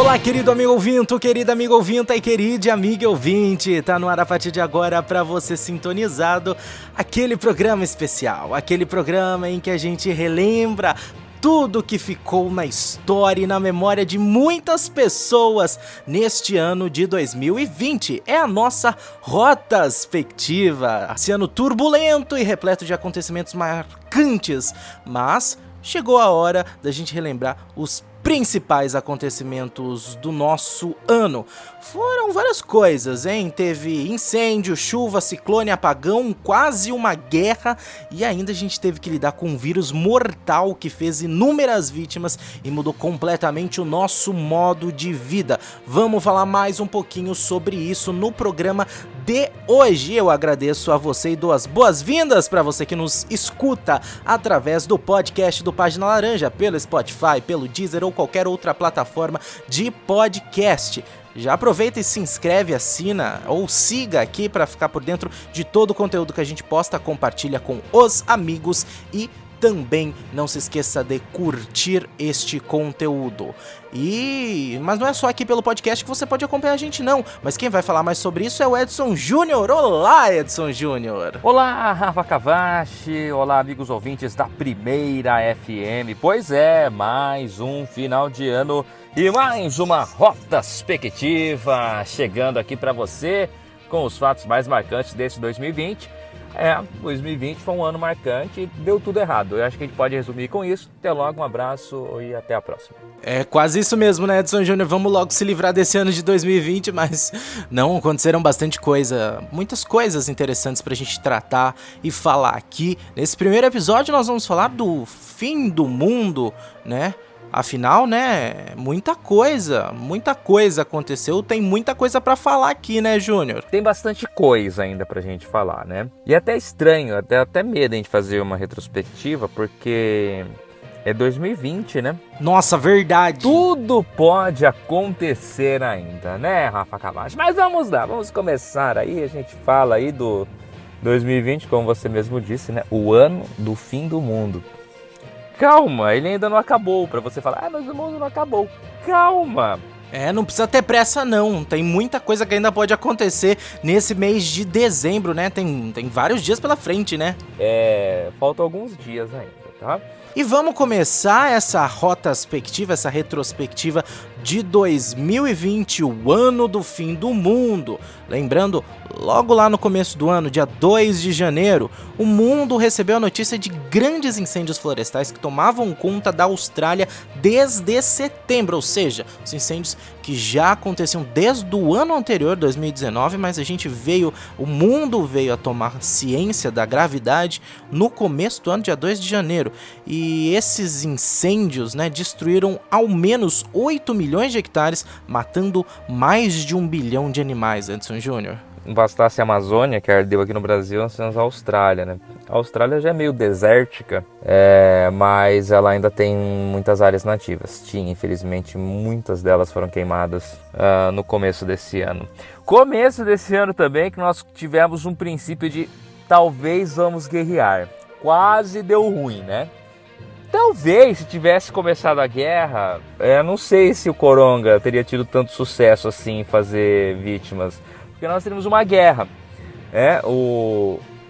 Olá, querido amigo ouvinte, querida amiga ouvinte e querida amiga ouvinte. Tá no ar a partir de agora para você sintonizado aquele programa especial, aquele programa em que a gente relembra tudo que ficou na história e na memória de muitas pessoas neste ano de 2020. É a nossa Rotaspectiva. Esse ano turbulento e repleto de acontecimentos marcantes, mas chegou a hora da gente relembrar os principais acontecimentos do nosso ano. Foram várias coisas, hein? Teve incêndio, chuva, ciclone, apagão, quase uma guerra e ainda a gente teve que lidar com um vírus mortal que fez inúmeras vítimas e mudou completamente o nosso modo de vida. Vamos falar mais um pouquinho sobre isso no programa de hoje. Eu agradeço a você e dou as boas-vindas para você que nos escuta através do podcast do Página Laranja, pelo Spotify, pelo Deezer ou qualquer outra plataforma de podcast. Já aproveita e se inscreve, assina ou siga aqui para ficar por dentro de todo o conteúdo que a gente posta, compartilha com os amigos e também não se esqueça de curtir este conteúdo. Mas não é só aqui pelo podcast que você pode acompanhar a gente não, mas quem vai falar mais sobre isso é o Edson Júnior. Olá, Edson Júnior. Olá, Rafa Cavachi. Olá, amigos ouvintes da Primeira FM. Pois é, mais um final de ano e mais uma Rotaspectiva chegando aqui para você com os fatos mais marcantes desse 2020. 2020 foi um ano marcante e deu tudo errado. Eu acho que a gente pode resumir com isso. Até logo, um abraço e até a próxima. É quase isso mesmo, né, Edson Júnior? Vamos logo se livrar desse ano de 2020, mas não, aconteceram bastante coisa, muitas coisas interessantes pra gente tratar e falar aqui. Nesse primeiro episódio nós vamos falar do fim do mundo, né? Afinal, né, muita coisa aconteceu, tem muita coisa pra falar aqui, né, Júnior? Tem bastante coisa ainda pra gente falar, né? E é até estranho, até medo a gente fazer uma retrospectiva, porque é 2020, né? Nossa, verdade! Tudo pode acontecer ainda, né, Rafa Cavachi? Mas vamos lá, vamos começar aí, a gente fala aí do 2020, como você mesmo disse, né? O ano do fim do mundo. Calma, ele ainda não acabou, pra você falar, mas o mundo não acabou. Calma! Não precisa ter pressa não, tem muita coisa que ainda pode acontecer nesse mês de dezembro, né? Tem vários dias pela frente, né? Faltam alguns dias ainda, tá? E vamos começar essa rotaspectiva, essa retrospectiva de 2020, o ano do fim do mundo. Lembrando, logo lá no começo do ano, dia 2 de janeiro, o mundo recebeu a notícia de grandes incêndios florestais que tomavam conta da Austrália desde setembro, ou seja, os incêndios que já aconteciam desde o ano anterior, 2019, mas o mundo veio a tomar ciência da gravidade no começo do ano, dia 2 de janeiro. E esses incêndios, né, destruíram ao menos 8 milhões de hectares, matando mais de 1 bilhão de animais, Edson Júnior. Não bastasse a Amazônia, que ardeu aqui no Brasil, nós temos a Austrália, né? A Austrália já é meio desértica, mas ela ainda tem muitas áreas nativas. Infelizmente, muitas delas foram queimadas no começo desse ano. Começo desse ano também que nós tivemos um princípio de talvez vamos guerrear. Quase deu ruim, né? Talvez, se tivesse começado a guerra, não sei se o Coronga teria tido tanto sucesso assim em fazer vítimas, porque nós teríamos uma guerra.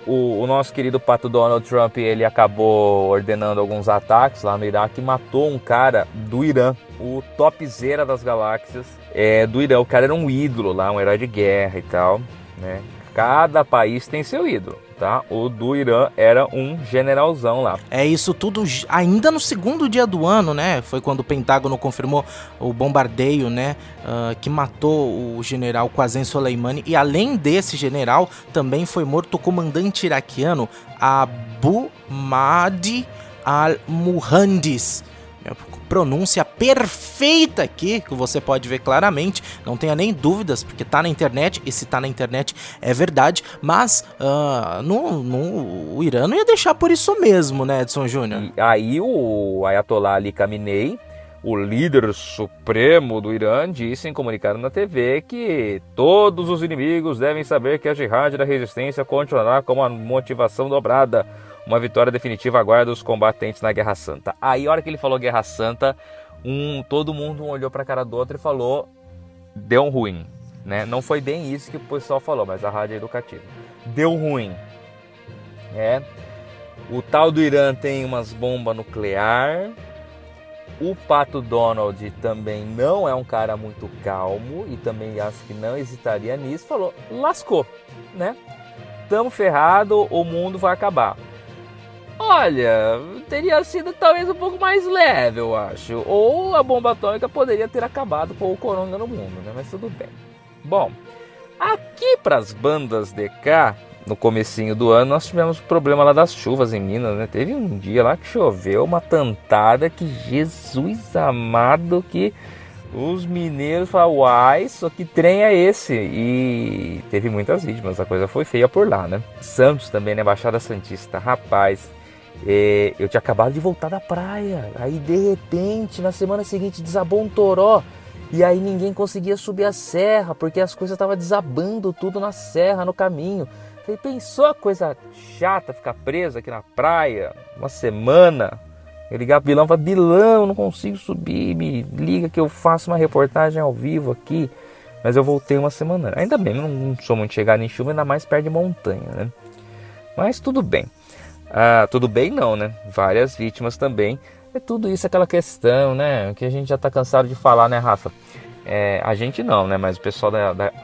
O nosso querido pato Donald Trump, ele acabou ordenando alguns ataques lá no Iraque e matou um cara do Irã, o topzera das galáxias do Irã. O cara era um ídolo lá, um herói de guerra e tal, né? Cada país tem seu ídolo, tá? O do Irã era um generalzão lá. Isso tudo ainda no segundo dia do ano, né? Foi quando o Pentágono confirmou o bombardeio, né? Que matou o general Qasem Soleimani. E além desse general, também foi morto o comandante iraquiano Abu Mahdi al-Muhandis. Pronúncia perfeita aqui, que você pode ver claramente, não tenha nem dúvidas, porque tá na internet, e se tá na internet é verdade, mas o Irã não ia deixar por isso mesmo, né, Edson Júnior? E aí o Ayatollah Ali Khamenei, o líder supremo do Irã, disse em comunicado na TV que todos os inimigos devem saber que a Jihad da resistência continuará com uma motivação dobrada. Uma vitória definitiva aguarda os combatentes na Guerra Santa. Aí, a hora que ele falou Guerra Santa, todo mundo olhou para a cara do outro e falou, deu ruim, né? Não foi bem isso que o pessoal falou, mas a rádio é educativa. Deu ruim, né? O tal do Irã tem umas bombas nucleares. O Pato Donald também não é um cara muito calmo e também acho que não hesitaria nisso. Falou, lascou, né? Tamo ferrado, o mundo vai acabar. Olha, teria sido talvez um pouco mais leve, eu acho. Ou a bomba atômica poderia ter acabado com o corona no mundo, né? Mas tudo bem. Bom, aqui para as bandas de cá, no comecinho do ano, nós tivemos o problema lá das chuvas em Minas, né? Teve um dia lá que choveu uma tantada que, Jesus amado, que os mineiros falaram, uai, só que trem é esse? E teve muitas vítimas, a coisa foi feia por lá, né? Santos também, né? Baixada Santista, rapaz, eu tinha acabado de voltar da praia, aí de repente, na semana seguinte, desabou um toró. E aí ninguém conseguia subir a serra, porque as coisas estavam desabando tudo na serra, no caminho. Falei, pensou a coisa chata ficar preso aqui na praia uma semana? Eu ligava pro Bilão e falava, Bilão, não consigo subir, me liga que eu faço uma reportagem ao vivo aqui. Mas eu voltei uma semana. Ainda bem, não sou muito chegado em chuva, ainda mais perto de montanha, né? Mas tudo bem. Tudo bem não, né? Várias vítimas também. É tudo isso, aquela questão, né? Que a gente já tá cansado de falar, né, Rafa? A gente não, né? Mas o pessoal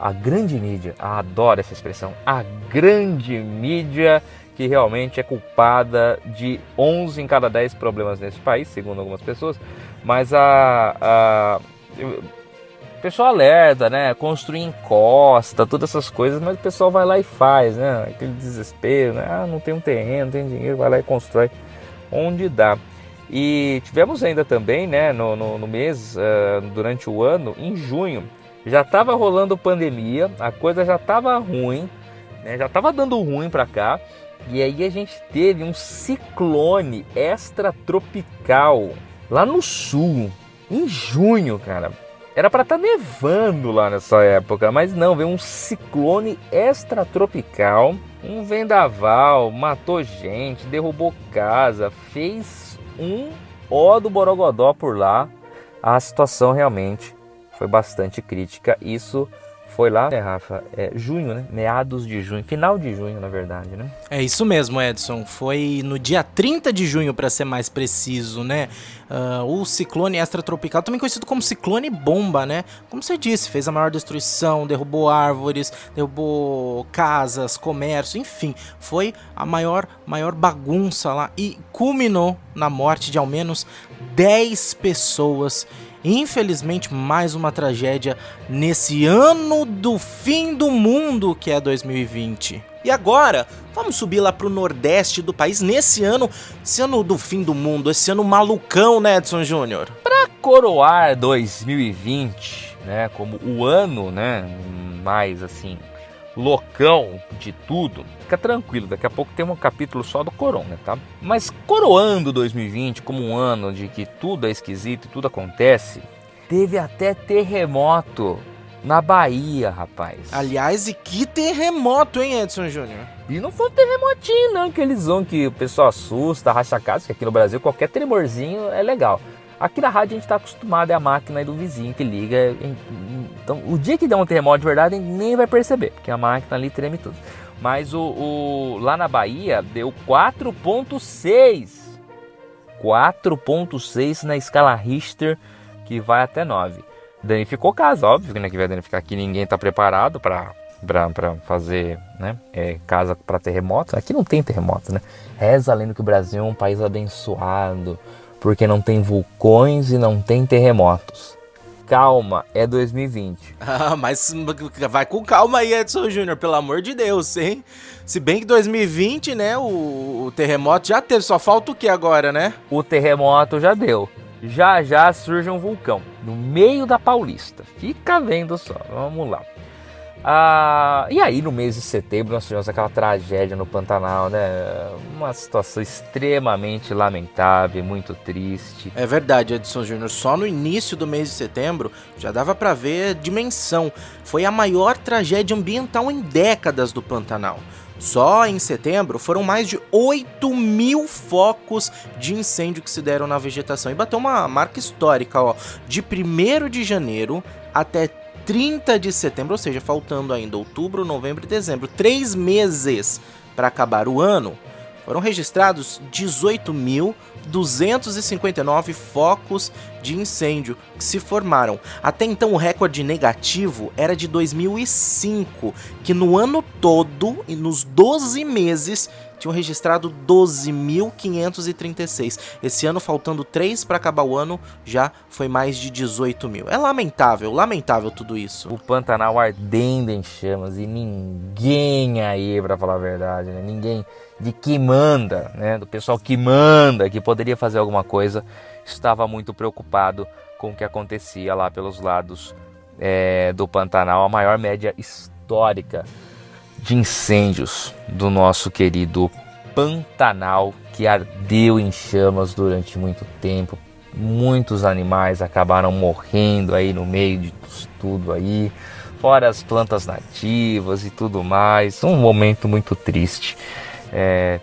a grande mídia, adora essa expressão, a grande mídia que realmente é culpada de 11 em cada 10 problemas nesse país, segundo algumas pessoas. Mas o pessoal alerta, né? Construir encosta, todas essas coisas, mas o pessoal vai lá e faz, né? Aquele desespero, né? Não tem um terreno, não tem dinheiro, vai lá e constrói onde dá. E tivemos ainda também, né, no mês, durante o ano, em junho, já estava rolando pandemia, a coisa já estava ruim, né, já estava dando ruim para cá, e aí a gente teve um ciclone extratropical lá no sul, em junho, cara. Era para estar nevando lá nessa época, mas não, veio um ciclone extratropical, um vendaval, matou gente, derrubou casa, fez ó do borogodó por lá. A situação realmente foi bastante crítica. Isso foi lá, né, Rafa? Junho, né? Meados de junho, final de junho, na verdade, né? É isso mesmo, Edson. Foi no dia 30 de junho, para ser mais preciso, né? O ciclone extratropical, também conhecido como ciclone bomba, né? Como você disse, fez a maior destruição, derrubou árvores, derrubou casas, comércio, enfim. Foi a maior bagunça lá e culminou na morte de ao menos 10 pessoas. Infelizmente, mais uma tragédia nesse ano do fim do mundo que é 2020. E agora, vamos subir lá pro nordeste do país esse ano do fim do mundo, esse ano malucão, né, Edson Júnior? Para coroar 2020, né, como o ano, né, mais assim, loucão de tudo, fica tranquilo, daqui a pouco tem um capítulo só do corona, tá? Mas coroando 2020 como um ano de que tudo é esquisito e tudo acontece, teve até terremoto na Bahia, rapaz. Aliás, e que terremoto, hein, Edson Júnior? E não foi um terremotinho, não, aqueles que o pessoal assusta, racha a casa, que aqui no Brasil qualquer tremorzinho é legal. Aqui na rádio a gente está acostumado, é a máquina do vizinho que liga. Então, o dia que der um terremoto de verdade, a gente nem vai perceber, porque a máquina ali treme tudo. Mas lá na Bahia deu 4,6. 4,6 na escala Richter, que vai até 9. Danificou casa, óbvio, né, que vai danificar aqui. Ninguém está preparado para fazer, né, casa para terremoto. Aqui não tem terremoto, né? Reza a lenda que o Brasil é um país abençoado, porque não tem vulcões e não tem terremotos. Calma, é 2020. Mas vai com calma aí, Edson Júnior, pelo amor de Deus, hein? Se bem que 2020, né, o terremoto já teve, só falta o que agora, né? O terremoto já deu. Já surge um vulcão no meio da Paulista. Fica vendo só, vamos lá. E aí no mês de setembro nós tivemos aquela tragédia no Pantanal, né? Uma situação extremamente lamentável, muito triste. É verdade, Edson Júnior, só no início do mês de setembro já dava pra ver a dimensão. Foi a maior tragédia ambiental em décadas do Pantanal. Só em setembro foram mais de 8.000 focos de incêndio que se deram na vegetação. E bateu uma marca histórica, ó, de 1º de janeiro até 30 de setembro, ou seja, faltando ainda outubro, novembro e dezembro, 3 meses para acabar o ano, foram registrados 18.259 focos de incêndio que se formaram. Até então o recorde negativo era de 2005, que no ano todo e nos 12 meses tinham registrado 12.536. Esse ano, faltando 3 para acabar o ano, já foi mais de 18.000. É lamentável, lamentável tudo isso. O Pantanal ardendo em chamas e ninguém aí, para falar a verdade, né? Ninguém de que manda, né? Do pessoal que manda, que poderia fazer alguma coisa, estava muito preocupado com o que acontecia lá pelos lados do Pantanal, a maior média histórica de incêndios do nosso querido Pantanal, que ardeu em chamas durante muito tempo. Muitos animais acabaram morrendo aí no meio de tudo aí, fora as plantas nativas e tudo mais. Um momento muito triste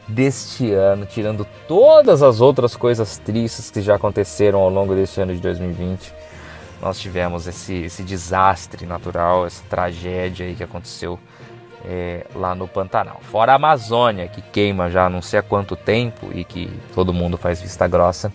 deste ano, tirando todas as outras coisas tristes que já aconteceram ao longo deste ano de 2020. Nós tivemos esse desastre natural, essa tragédia aí que aconteceu lá no Pantanal. Fora a Amazônia, que queima já não sei há quanto tempo e que todo mundo faz vista grossa.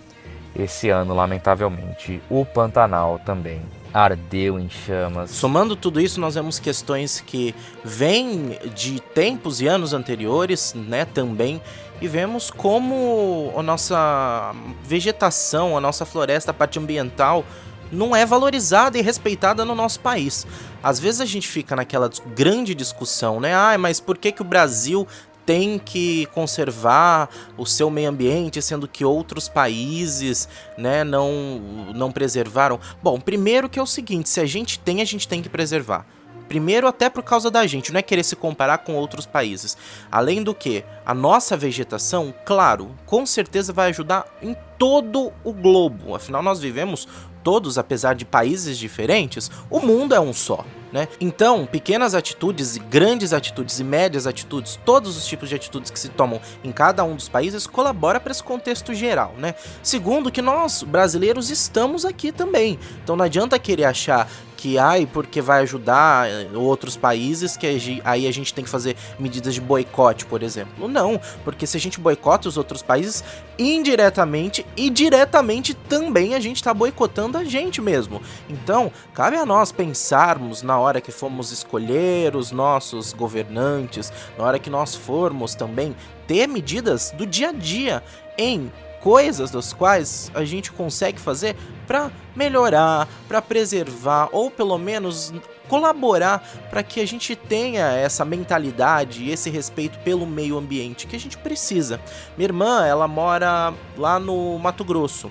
Esse ano, lamentavelmente, o Pantanal também ardeu em chamas. Somando tudo isso, nós vemos questões que vêm de tempos e anos anteriores, né, também, e vemos como a nossa vegetação, a nossa floresta, a parte ambiental, não é valorizada e respeitada no nosso país. Às vezes a gente fica naquela grande discussão, né? Mas por que o Brasil tem que conservar o seu meio ambiente, sendo que outros países, né, não preservaram? Bom, primeiro que é o seguinte, se a gente tem que preservar. Primeiro, até por causa da gente, não é querer se comparar com outros países. Além do que, a nossa vegetação, claro, com certeza vai ajudar em todo o globo. Afinal, nós vivemos todos, apesar de países diferentes, o mundo é um só, né? Então, pequenas atitudes, grandes atitudes e médias atitudes, todos os tipos de atitudes que se tomam em cada um dos países colabora para esse contexto geral, né? Segundo, que nós, brasileiros, estamos aqui também. Então não adianta querer achar que porque vai ajudar outros países, que aí a gente tem que fazer medidas de boicote, por exemplo. Não, porque se a gente boicota os outros países, indiretamente e diretamente também a gente está boicotando a gente mesmo. Então, cabe a nós pensarmos na hora que formos escolher os nossos governantes, na hora que nós formos também ter medidas do dia a dia em coisas das quais a gente consegue fazer para melhorar, para preservar ou pelo menos colaborar para que a gente tenha essa mentalidade e esse respeito pelo meio ambiente que a gente precisa. Minha irmã, ela mora lá no Mato Grosso.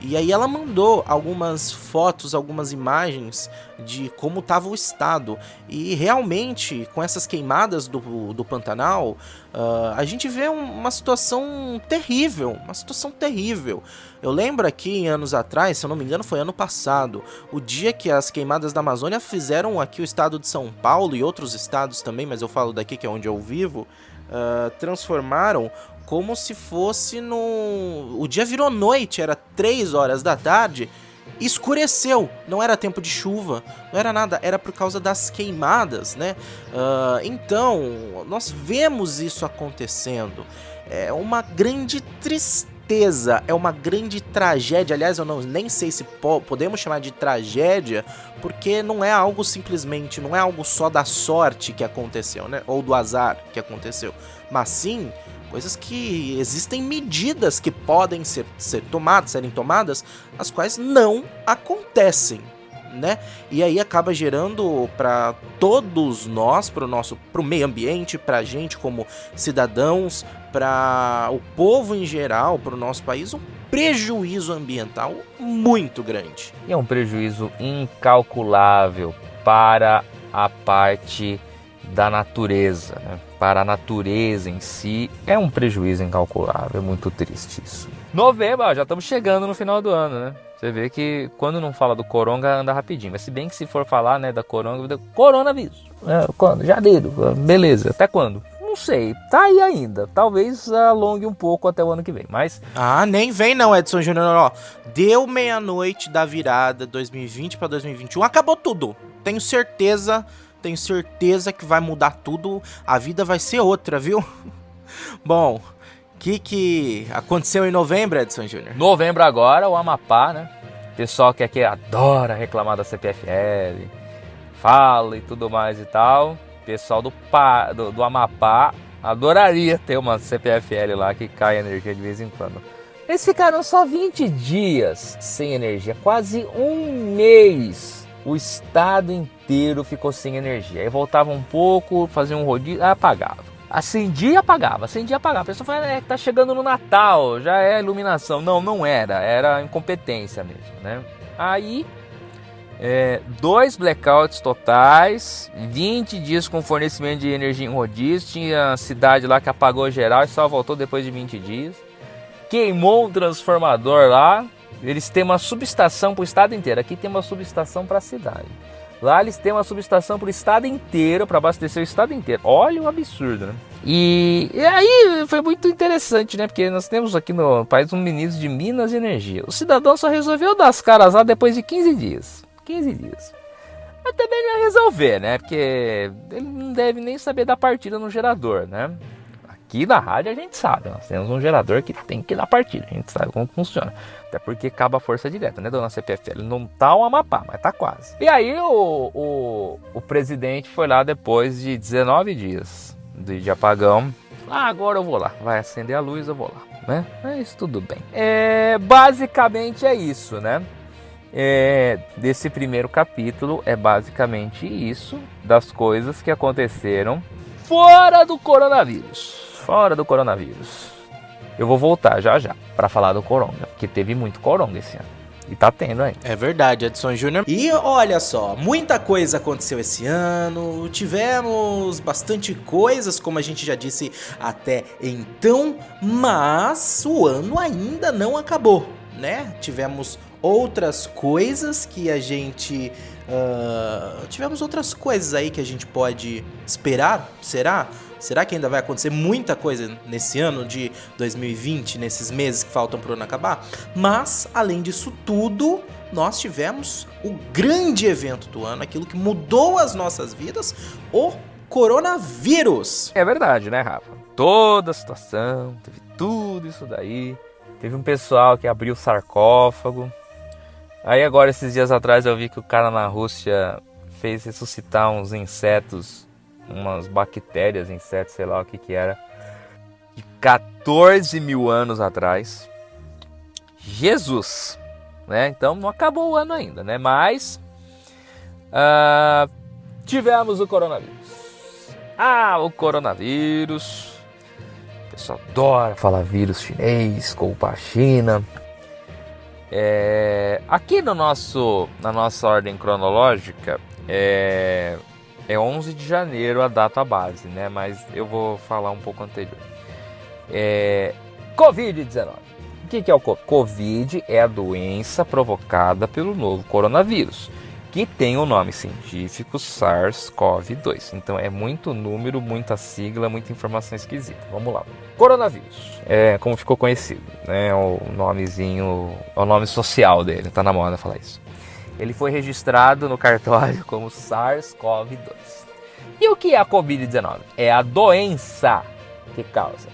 E aí ela mandou algumas fotos, algumas imagens de como estava o estado. E realmente, com essas queimadas do Pantanal, a gente vê uma situação terrível, Eu lembro aqui, anos atrás, se eu não me engano foi ano passado, o dia que as queimadas da Amazônia fizeram aqui o estado de São Paulo e outros estados também, mas eu falo daqui que é onde eu vivo, transformaram como se fosse o dia virou noite, era 3 horas da tarde, escureceu, não era tempo de chuva, não era nada, era por causa das queimadas, né? Então, nós vemos isso acontecendo, é uma grande tristeza, é uma grande tragédia, aliás, eu nem sei se podemos chamar de tragédia, porque não é algo simplesmente, não é algo só da sorte que aconteceu, né? Ou do azar que aconteceu, mas sim coisas que existem medidas que podem serem tomadas, as quais não acontecem, né? E aí acaba gerando para todos nós, pro meio ambiente, pra gente como cidadãos, para o povo em geral, pro nosso país, um prejuízo ambiental muito grande. E é um prejuízo incalculável para a parte da natureza, né? Para a natureza em si, é um prejuízo incalculável, é muito triste isso. Novembro, já estamos chegando no final do ano, né? Você vê que quando não fala do coronga, anda rapidinho. Mas se bem que se for falar, né, da coronavírus, quando? Janeiro, beleza. Até quando? não sei, tá aí ainda. Talvez alongue um pouco até o ano que vem, mas... Ah, nem vem não, Edson Júnior, ó. Deu meia-noite da virada 2020 para 2021, acabou tudo. Tenho certeza que vai mudar tudo, a vida vai ser outra, viu? Bom, o que aconteceu em novembro, Edson Júnior? Novembro agora, o Amapá, né? Pessoal que aqui adora reclamar da CPFL, fala e tudo mais e tal. Pessoal do Amapá adoraria ter uma CPFL lá que cai energia de vez em quando. Eles ficaram só 20 dias sem energia, quase um mês. O estado inteiro ficou sem energia. Aí voltava um pouco, fazia um rodízio, apagava. Acendia e apagava, acendia e apagava. A pessoa fala, tá chegando no Natal, já é iluminação. Não era incompetência mesmo, né? Aí, 2 blackouts totais, 20 dias com fornecimento de energia em rodízio. Tinha cidade lá que apagou geral e só voltou depois de 20 dias. Queimou um transformador lá. Eles têm uma subestação para o estado inteiro. Aqui tem uma subestação para a cidade. Lá eles têm uma subestação para o estado inteiro, para abastecer o estado inteiro. Olha o absurdo, né? E aí foi muito interessante, né? Porque nós temos aqui no país um ministro de Minas e Energia. O cidadão só resolveu dar as caras lá depois de 15 dias. 15 dias. Mas também não ia resolver, né? Porque ele não deve nem saber da partida no gerador, né? Aqui na rádio a gente sabe, nós temos um gerador que tem que dar partida, a gente sabe como funciona. Até porque acaba a força direta, né, dona CPFL? Não tá o Amapá, mas tá quase. E aí o presidente foi lá depois de 19 dias de apagão. Agora eu vou lá, vai acender a luz, eu vou lá, né? Mas tudo bem. Basicamente é isso, né? Desse primeiro capítulo é basicamente isso, das coisas que aconteceram fora do coronavírus. Fora do coronavírus. Eu vou voltar já para falar do coronga, porque teve muito coronga esse ano. E tá tendo aí. É verdade, Edson Júnior. E olha só, muita coisa aconteceu esse ano. Tivemos bastante coisas, como a gente já disse até então. Mas o ano ainda não acabou, né? Tivemos outras coisas que a gente... tivemos outras coisas aí que a gente pode esperar, será? Será que ainda vai acontecer muita coisa nesse ano de 2020, nesses meses que faltam para o ano acabar? Mas, além disso tudo, nós tivemos o grande evento do ano, aquilo que mudou as nossas vidas, o coronavírus. É verdade, né, Rafa? Toda a situação, teve tudo isso daí. Teve um pessoal que abriu o sarcófago. Aí agora, esses dias atrás, eu vi que o cara na Rússia fez ressuscitar uns insetos, umas bactérias, insetos, sei lá o que era, de 14 mil anos atrás. Jesus, né? Então não acabou o ano ainda, né? Mas tivemos o coronavírus. O coronavírus. O pessoal adora falar vírus chinês, culpa a China. Aqui na nossa ordem cronológica é 11 de janeiro a data base, né? Mas eu vou falar um pouco anterior. Covid-19. O que é o Covid? Covid é a doença provocada pelo novo coronavírus, que tem o nome científico SARS-CoV-2. Então é muito número, muita sigla, muita informação esquisita. Vamos lá. Coronavírus, como ficou conhecido, né? O nomezinho, o nome social dele, tá na moda falar isso. Ele foi registrado no cartório como SARS-CoV-2. E o que é a Covid-19? É a doença que causa.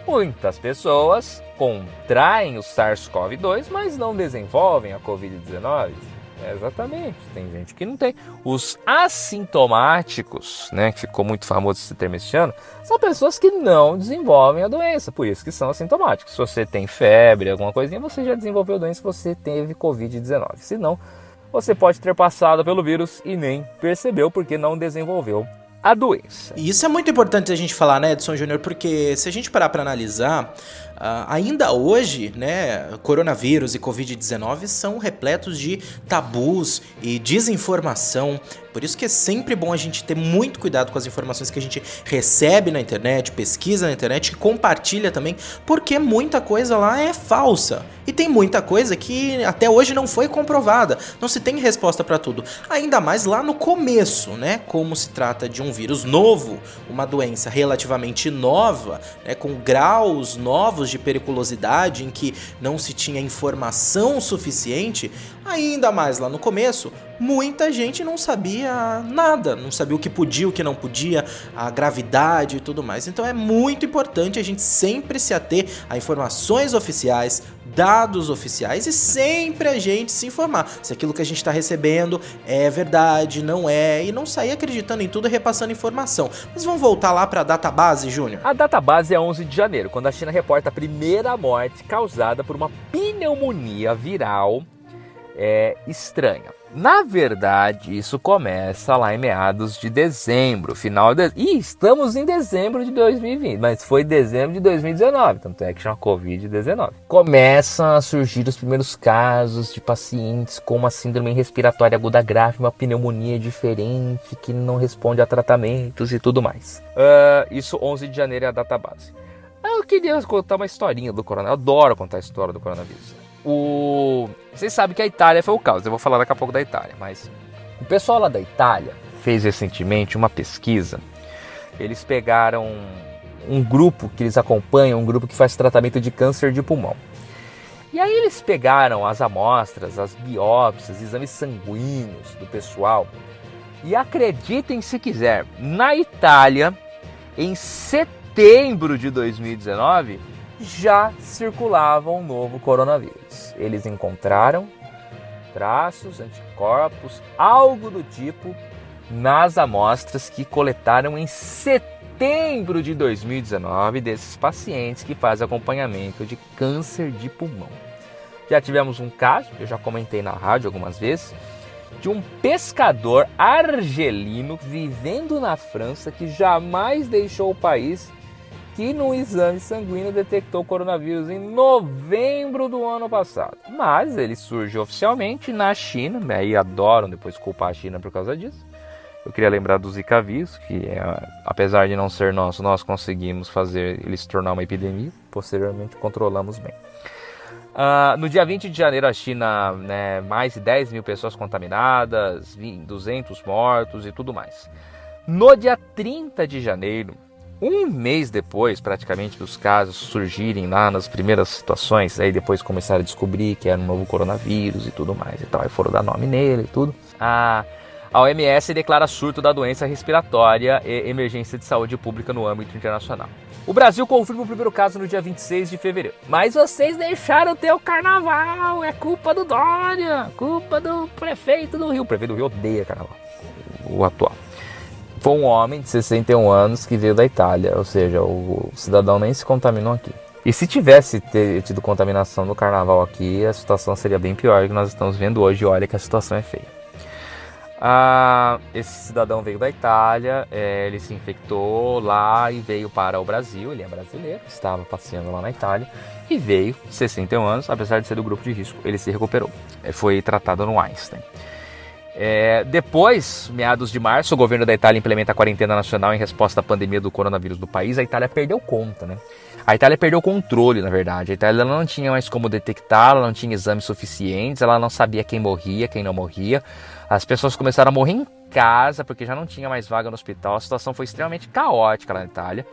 Muitas pessoas contraem o SARS-CoV-2, mas não desenvolvem a Covid-19. Exatamente, tem gente que não tem. Os assintomáticos, né, que ficou muito famoso esse termo esse ano, são pessoas que não desenvolvem a doença, por isso que são assintomáticos. Se você tem febre, alguma coisinha, você já desenvolveu a doença, você teve Covid-19. Se não, você pode ter passado pelo vírus e nem percebeu porque não desenvolveu a doença. E isso é muito importante a gente falar, né, Edson Júnior, porque se a gente parar para analisar, Ainda hoje, né, coronavírus e Covid-19 são repletos de tabus e desinformação. Por isso que é sempre bom a gente ter muito cuidado com as informações que a gente recebe na internet, pesquisa na internet e compartilha também, porque muita coisa lá é falsa. E tem muita coisa que até hoje não foi comprovada. Não se tem resposta para tudo. Ainda mais lá no começo, né? Como se trata de um vírus novo, uma doença relativamente nova, né, com graus novos de periculosidade em que não se tinha informação suficiente, ainda mais lá no começo, muita gente não sabia nada, não sabia o que podia, o que não podia, a gravidade e tudo mais. Então é muito importante a gente sempre se ater a informações oficiais, dados oficiais e sempre a gente se informar se aquilo que a gente está recebendo é verdade, não é, e não sair acreditando em tudo e repassando informação. Mas vamos voltar lá para a database, Júnior? A database é 11 de janeiro, quando a China reporta a primeira morte causada por uma pneumonia viral estranha. Na verdade, isso começa lá em meados de dezembro, E estamos em dezembro de 2020, mas foi dezembro de 2019, tanto é que chama Covid-19. Começam a surgir os primeiros casos de pacientes com uma síndrome respiratória aguda grave, uma pneumonia diferente, que não responde a tratamentos e tudo mais. Isso 11 de janeiro é a database. Eu queria contar uma historinha do coronavírus, eu adoro contar a história do coronavírus. Vocês sabem que a Itália foi o caos, eu vou falar daqui a pouco da Itália, mas o pessoal lá da Itália fez recentemente uma pesquisa. Eles pegaram um grupo que eles acompanham, um grupo que faz tratamento de câncer de pulmão. E aí eles pegaram as amostras, as biópsias, exames sanguíneos do pessoal. E acreditem se quiser, na Itália, em setembro de 2019, já circulava um novo coronavírus. Eles encontraram traços, anticorpos, algo do tipo, nas amostras que coletaram em setembro de 2019 desses pacientes que fazem acompanhamento de câncer de pulmão. Já tivemos um caso, que eu já comentei na rádio algumas vezes, de um pescador argelino vivendo na França que jamais deixou o país, que no exame sanguíneo detectou coronavírus em novembro do ano passado. Mas ele surge oficialmente na China, aí adoram depois culpar a China por causa disso. Eu queria lembrar do Zika vírus, que apesar de não ser nosso, nós conseguimos fazer ele se tornar uma epidemia, posteriormente controlamos bem. No dia 20 de janeiro, a China, mais de 10 mil pessoas contaminadas, 200 mortos e tudo mais. No dia 30 de janeiro, um mês depois, praticamente, dos casos surgirem lá nas primeiras situações, aí depois começaram a descobrir que era um novo coronavírus e tudo mais e tal, aí foram dar nome nele e tudo. A OMS declara surto da doença respiratória e emergência de saúde pública no âmbito internacional. O Brasil confirma o primeiro caso no dia 26 de fevereiro. Mas vocês deixaram ter o carnaval, é culpa do Dória, culpa do prefeito do Rio. O prefeito do Rio odeia carnaval, o atual. Foi um homem de 61 anos que veio da Itália, ou seja, o cidadão nem se contaminou aqui. E se tivesse tido contaminação no carnaval aqui, a situação seria bem pior do que nós estamos vendo hoje. Olha que a situação é feia. Esse cidadão veio da Itália, ele se infectou lá e veio para o Brasil. Ele é brasileiro, estava passeando lá na Itália e veio, 61 anos, apesar de ser do grupo de risco, ele se recuperou. Foi tratado no Einstein. Depois, meados de março, o governo da Itália implementa a quarentena nacional em resposta à pandemia do coronavírus do país. A Itália perdeu conta, né? A Itália perdeu o controle, na verdade. A Itália não tinha mais como detectar, ela não tinha exames suficientes, ela não sabia quem morria, quem não morria. As pessoas começaram a morrer em casa, porque já não tinha mais vaga no hospital. A situação foi extremamente caótica lá na Itália.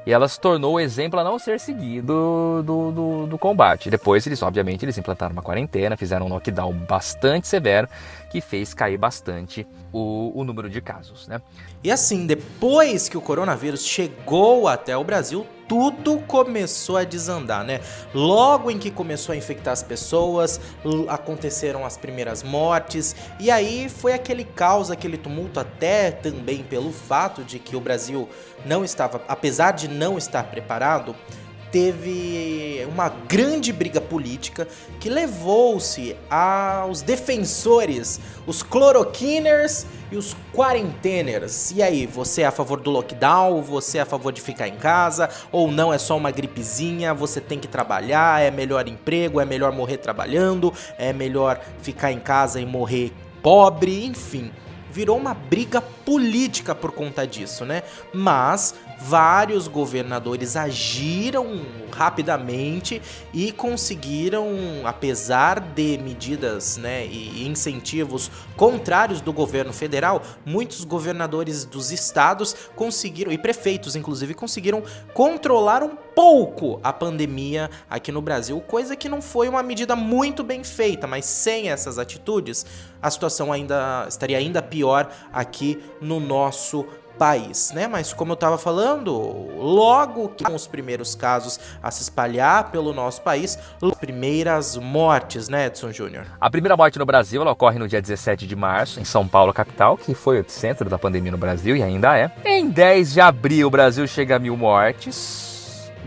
E ela se tornou o exemplo a não ser seguido do combate. Depois, obviamente, eles implantaram uma quarentena, fizeram um lockdown bastante severo, que fez cair bastante o número de casos, né? E assim, depois que o coronavírus chegou até o Brasil, tudo começou a desandar, né? Logo em que começou a infectar as pessoas, aconteceram as primeiras mortes, e aí foi aquele caos, aquele tumulto, até também pelo fato de que o Brasil não estava, apesar de não estar preparado, teve uma grande briga política que levou-se aos defensores, os cloroquiners e os quarenteners. E aí, você é a favor do lockdown? Você é a favor de ficar em casa? Ou não, é só uma gripezinha, você tem que trabalhar, é melhor emprego, é melhor morrer trabalhando, é melhor ficar em casa e morrer pobre, enfim. Virou uma briga política por conta disso, né? Mas vários governadores agiram rapidamente e conseguiram, apesar de medidas, né, e incentivos contrários do governo federal, muitos governadores dos estados conseguiram, e prefeitos inclusive, conseguiram controlar um pouco a pandemia aqui no Brasil, coisa que não foi uma medida muito bem feita, mas sem essas atitudes, a situação estaria ainda pior aqui no nosso país, né? Mas como eu estava falando, logo que os primeiros casos a se espalhar pelo nosso país, as primeiras mortes, né, Edson Júnior? A primeira morte no Brasil, ela ocorre no dia 17 de março, em São Paulo, capital, que foi o centro da pandemia no Brasil e ainda é. Em 10 de abril, o Brasil chega a 1.000 mortes.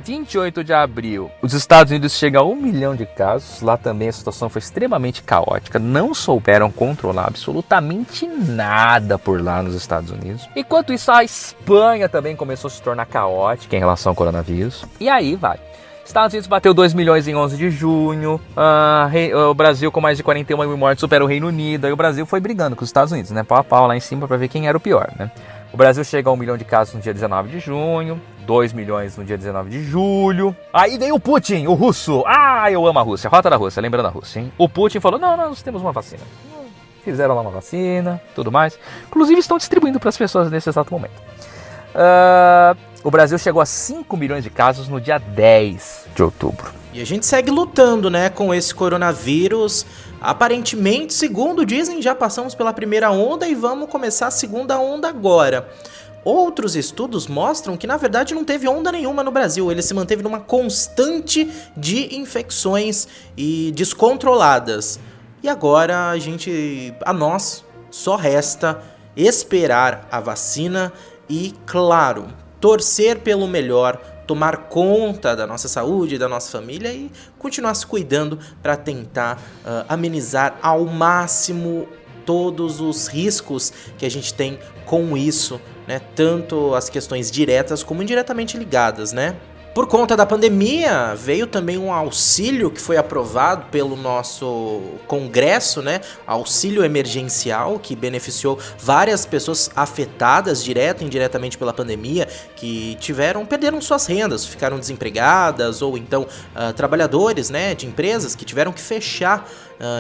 28 de abril, os Estados Unidos chegam a 1 milhão de casos. Lá também a situação foi extremamente caótica. Não souberam controlar absolutamente nada por lá nos Estados Unidos. Enquanto isso, a Espanha também começou a se tornar caótica em relação ao coronavírus. E aí vai. Estados Unidos bateu 2 milhões em 11 de junho. O Brasil, com mais de 41 mil mortes, supera o Reino Unido. Aí o Brasil foi brigando com os Estados Unidos, né? Pau a pau lá em cima pra ver quem era o pior, né? O Brasil chega a 1 milhão de casos no dia 19 de junho, 2 milhões no dia 19 de julho. Aí veio o Putin, o russo. Ah, eu amo a Rússia, rota da Rússia, lembrando a Rússia, hein? O Putin falou, não, nós temos uma vacina. Fizeram lá uma vacina, tudo mais. Inclusive estão distribuindo para as pessoas nesse exato momento. O Brasil chegou a 5 milhões de casos no dia 10 de outubro. E a gente segue lutando, né, com esse coronavírus. Aparentemente, segundo dizem, já passamos pela primeira onda e vamos começar a segunda onda agora. Outros estudos mostram que, na verdade, não teve onda nenhuma no Brasil. Ele se manteve numa constante de infecções e descontroladas. E agora a nós só resta esperar a vacina e, claro, torcer pelo melhor, tomar conta da nossa saúde, da nossa família e continuar se cuidando para tentar amenizar ao máximo todos os riscos que a gente tem com isso, né? Tanto as questões diretas como indiretamente ligadas, né? Por conta da pandemia, veio também um auxílio que foi aprovado pelo nosso Congresso, né? Auxílio emergencial, que beneficiou várias pessoas afetadas direta e indiretamente pela pandemia, que perderam suas rendas, ficaram desempregadas, ou então trabalhadores, né, de empresas que tiveram que fechar.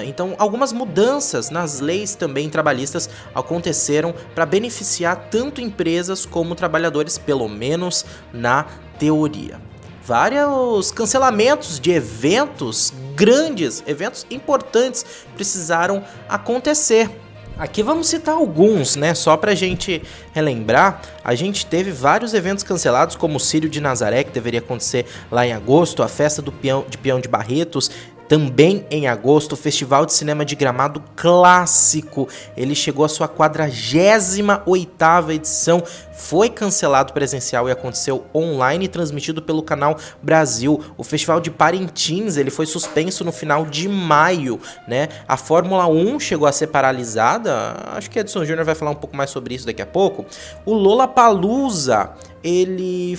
Então, algumas mudanças nas leis também trabalhistas aconteceram para beneficiar tanto empresas como trabalhadores, pelo menos na teoria. Vários cancelamentos de eventos grandes, eventos importantes precisaram acontecer. Aqui vamos citar alguns, né? Só pra gente relembrar, a gente teve vários eventos cancelados, como o Círio de Nazaré, que deveria acontecer lá em agosto, a festa do Peão de Barretos, também em agosto, o Festival de Cinema de Gramado Clássico, ele chegou à sua 48ª edição, foi cancelado presencial e aconteceu online e transmitido pelo Canal Brasil. O Festival de Parintins, ele foi suspenso no final de maio, né? A Fórmula 1 chegou a ser paralisada, acho que Edson Júnior vai falar um pouco mais sobre isso daqui a pouco. O Lollapalooza, ele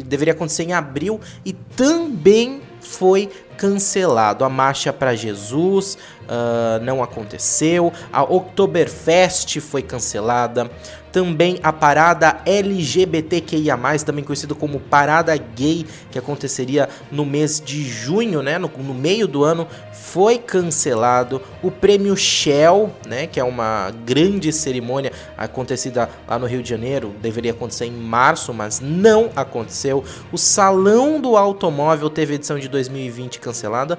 deveria acontecer em abril e também foi cancelado. A Marcha para Jesus não aconteceu. A Oktoberfest foi cancelada. Também a parada LGBTQIA+, também conhecido como Parada Gay, que aconteceria no mês de junho, né, no meio do ano, foi cancelado. O Prêmio Shell, né, que é uma grande cerimônia acontecida lá no Rio de Janeiro, deveria acontecer em março, mas não aconteceu. O Salão do Automóvel teve edição de 2020 cancelada.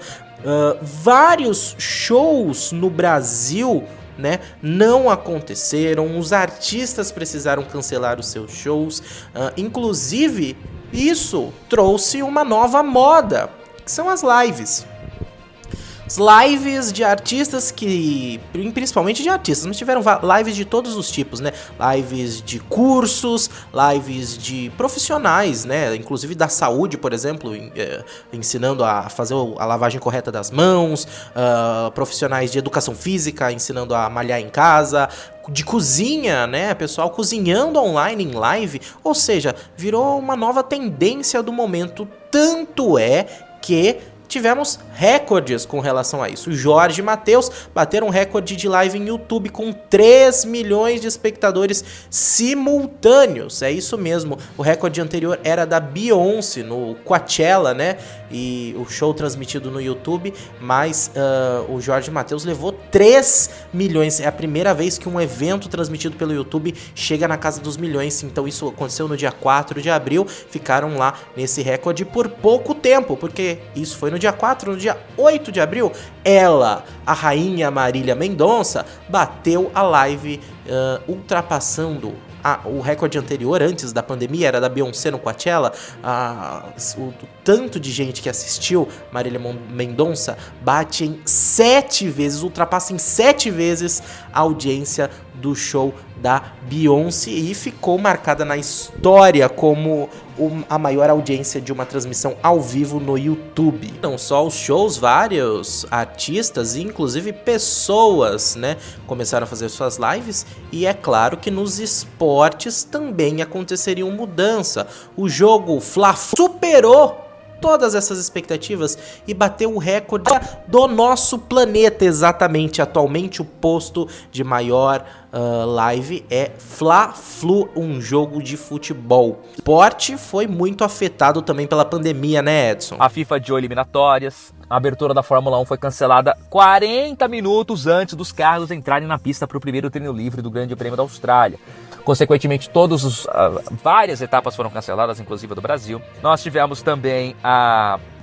Vários shows no Brasil, né, não aconteceram, os artistas precisaram cancelar os seus shows, inclusive isso trouxe uma nova moda, que são as lives. lives de artistas principalmente de artistas, mas tiveram lives de todos os tipos, né? Lives de cursos, lives de profissionais, né? Inclusive da saúde, por exemplo, ensinando a fazer a lavagem correta das mãos, profissionais de educação física ensinando a malhar em casa, de cozinha, né? Pessoal cozinhando online em live, ou seja, virou uma nova tendência do momento, tanto é que tivemos recordes com relação a isso. O Jorge e Matheus bateram um recorde de live em YouTube com 3 milhões de espectadores simultâneos. É isso mesmo. O recorde anterior era da Beyoncé no Coachella, né? E o show transmitido no YouTube, mas o Jorge e Matheus levou 3 milhões. É a primeira vez que um evento transmitido pelo YouTube chega na casa dos milhões. Então isso aconteceu no dia 4 de abril. Ficaram lá nesse recorde por pouco tempo, porque isso foi no dia 4, no dia 8 de abril, ela, a rainha Marília Mendonça, bateu a live ultrapassando o recorde anterior, antes da pandemia, era da Beyoncé no Coachella. O tanto de gente que assistiu Marília Mendonça bate em 7 vezes, ultrapassa em 7 vezes a audiência do show da Beyoncé e ficou marcada na história como a maior audiência de uma transmissão ao vivo no YouTube. Não só os shows, vários artistas e inclusive pessoas, né, começaram a fazer suas lives, e é claro que nos esportes também aconteceria uma mudança. O jogo Fla-Flu superou todas essas expectativas e bateu o recorde do nosso planeta. Exatamente, atualmente o posto de maior live é Fla-Flu, um jogo de futebol. O esporte foi muito afetado também pela pandemia, né, Edson? A FIFA adiou eliminatórias, a abertura da Fórmula 1 foi cancelada 40 minutos antes dos carros entrarem na pista para o primeiro treino livre do Grande Prêmio da Austrália. Consequentemente, várias etapas foram canceladas, inclusive a do Brasil. Nós tivemos também,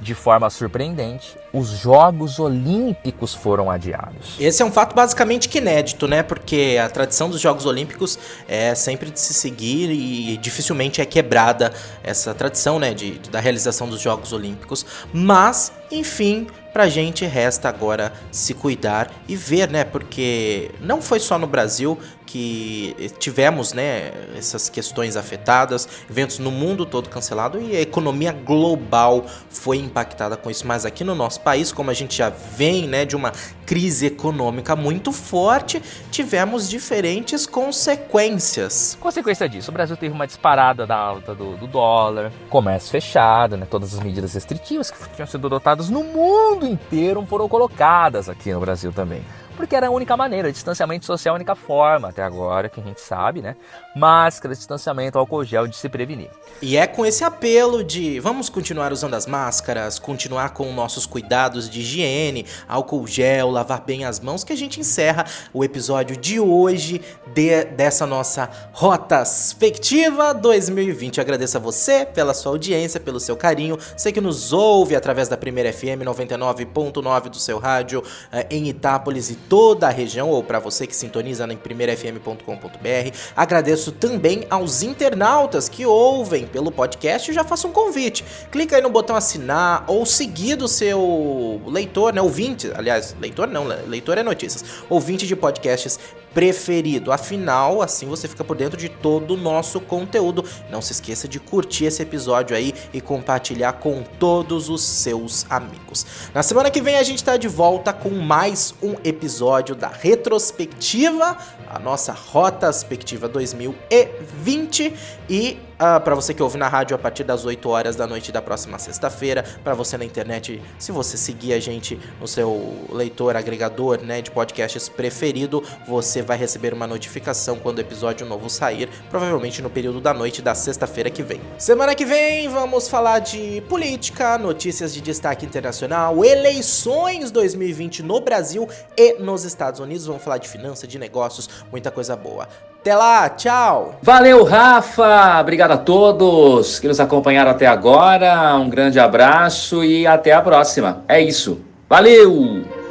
de forma surpreendente, os Jogos Olímpicos foram adiados. Esse é um fato basicamente inédito, né? Porque a tradição dos Jogos Olímpicos é sempre de se seguir e dificilmente é quebrada essa tradição, né? Da realização dos Jogos Olímpicos. Mas, enfim, pra gente resta agora se cuidar e ver, né? Porque não foi só no Brasil que tivemos, né, essas questões afetadas, eventos no mundo todo cancelado e a economia global foi impactada com isso. Mas aqui no nosso país, como a gente já vem, né, de uma crise econômica muito forte, tivemos diferentes consequências. Consequência disso, o Brasil teve uma disparada da alta do dólar, comércio fechado, né, todas as medidas restritivas que tinham sido adotadas no mundo inteiro foram colocadas aqui no Brasil também. Porque era a única maneira, distanciamento social é a única forma, até agora, que a gente sabe, né? Máscara, distanciamento, álcool gel, de se prevenir. E é com esse apelo de vamos continuar usando as máscaras, continuar com nossos cuidados de higiene, álcool gel, lavar bem as mãos, que a gente encerra o episódio de hoje dessa nossa Rotaspectiva 2020. Eu agradeço a você pela sua audiência, pelo seu carinho, você que nos ouve através da Primeira FM 99.9 do seu rádio em Itápolis e toda a região, ou para você que sintoniza em primeirafm.com.br. Agradeço também aos internautas que ouvem pelo podcast e já faço um convite. Clica aí no botão assinar ou seguir do seu leitor, né, ouvinte, aliás, leitor não, leitor é notícias, ouvinte de podcasts preferido. Afinal, assim você fica por dentro de todo o nosso conteúdo. Não se esqueça de curtir esse episódio aí e compartilhar com todos os seus amigos. Na semana que vem a gente tá de volta com mais um episódio da Retrospectiva, a nossa Rotaspectiva 2020. E para você que ouve na rádio a partir das 8 horas da noite da próxima sexta-feira, para você na internet, se você seguir a gente no seu leitor agregador, né, de podcasts preferido, você vai receber uma notificação quando o episódio novo sair, provavelmente no período da noite da sexta-feira que vem. Semana que vem vamos falar de política, notícias de destaque internacional, eleições 2020 no Brasil e nos Estados Unidos. Vamos falar de finanças, de negócios, muita coisa boa. Até lá, tchau! Valeu, Rafa! Obrigado a todos que nos acompanharam até agora. Um grande abraço e até a próxima. É isso. Valeu!